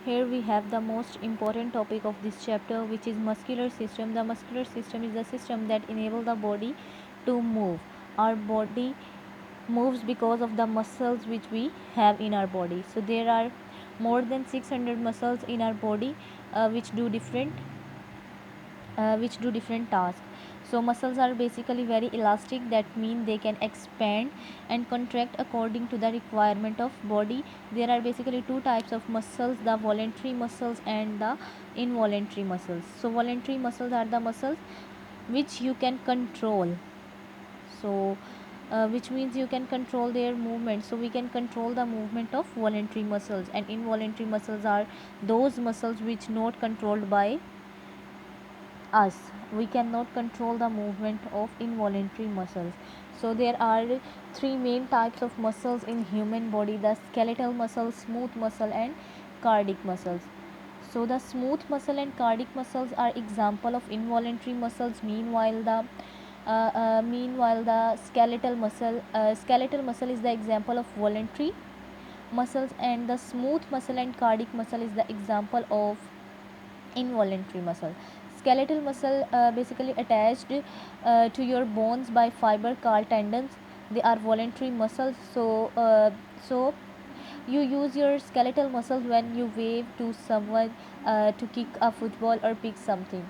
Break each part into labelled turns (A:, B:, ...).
A: Here we have the most important topic of this chapter, which is muscular system. The muscular system is the system that enable the body to move. Our body moves because of the muscles which we have in our body. So there are more than 600 muscles in our body, which do different tasks. So muscles are basically very elastic, that mean they can expand and contract according to the requirement of body. There are basically two types of muscles, the voluntary muscles and the involuntary muscles. So voluntary muscles are the muscles which you can control. So which means you can control their movement. So we can control the movement of voluntary muscles, and involuntary muscles are those muscles which not controlled by us. We cannot control the movement of involuntary muscles. So there are three main types of muscles in human body: the skeletal muscle, smooth muscle, and cardiac muscles. So the smooth muscle and cardiac muscles are example of involuntary muscles. Meanwhile the skeletal muscle is the example of voluntary muscles, and the smooth muscle and cardiac muscle is the example of involuntary muscle. Skeletal muscle basically attached to your bones by fiber called tendons. They are voluntary muscles. So you use your skeletal muscles when you wave to someone, to kick a football or pick something.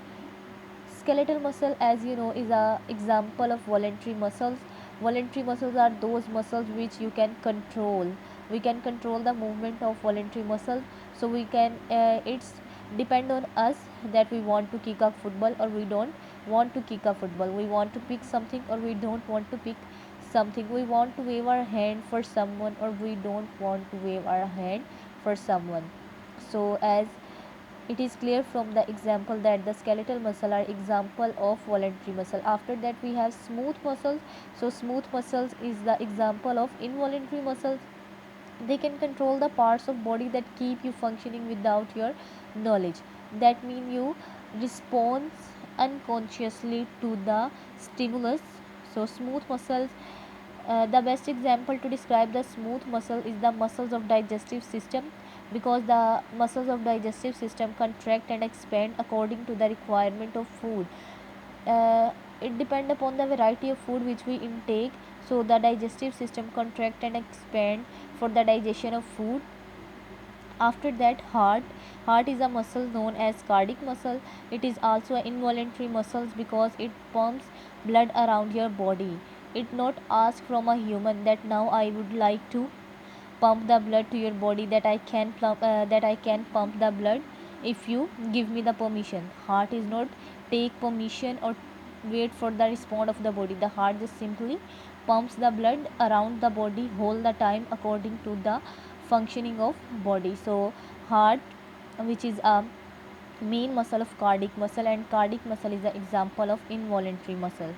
A: Skeletal muscle, as you know, is a example of voluntary muscles. Voluntary muscles are those muscles which you can control. We can control the movement of voluntary muscles. So we can it's depend on us that we want to kick a football or we don't want to kick a football. We want to pick something or we don't want to pick something. We want to wave our hand for someone or we don't want to wave our hand for someone. So as it is clear from the example that the skeletal muscle are example of voluntary muscle. After that we have smooth muscles. So smooth muscles is the example of involuntary muscles. They can control the parts of body that keep you functioning without your knowledge. That means you respond unconsciously to the stimulus. So smooth muscles, the best example to describe the smooth muscle is the muscles of digestive system, because the muscles of digestive system contract and expand according to the requirement of food. It depends upon the variety of food which we intake. So the digestive system contract and expand for the digestion of food. After that, heart is a muscle known as cardiac muscle. It is also an involuntary muscle because it pumps blood around your body. It not ask from a human that now I would like to pump the blood to your body, that I can pump the blood if you give me the permission. Heart is not take permission or wait for the response of the body. The heart just simply pumps the blood around the body whole the time according to the functioning of body. So heart, which is a main muscle of cardiac muscle, and cardiac muscle is the example of involuntary muscle.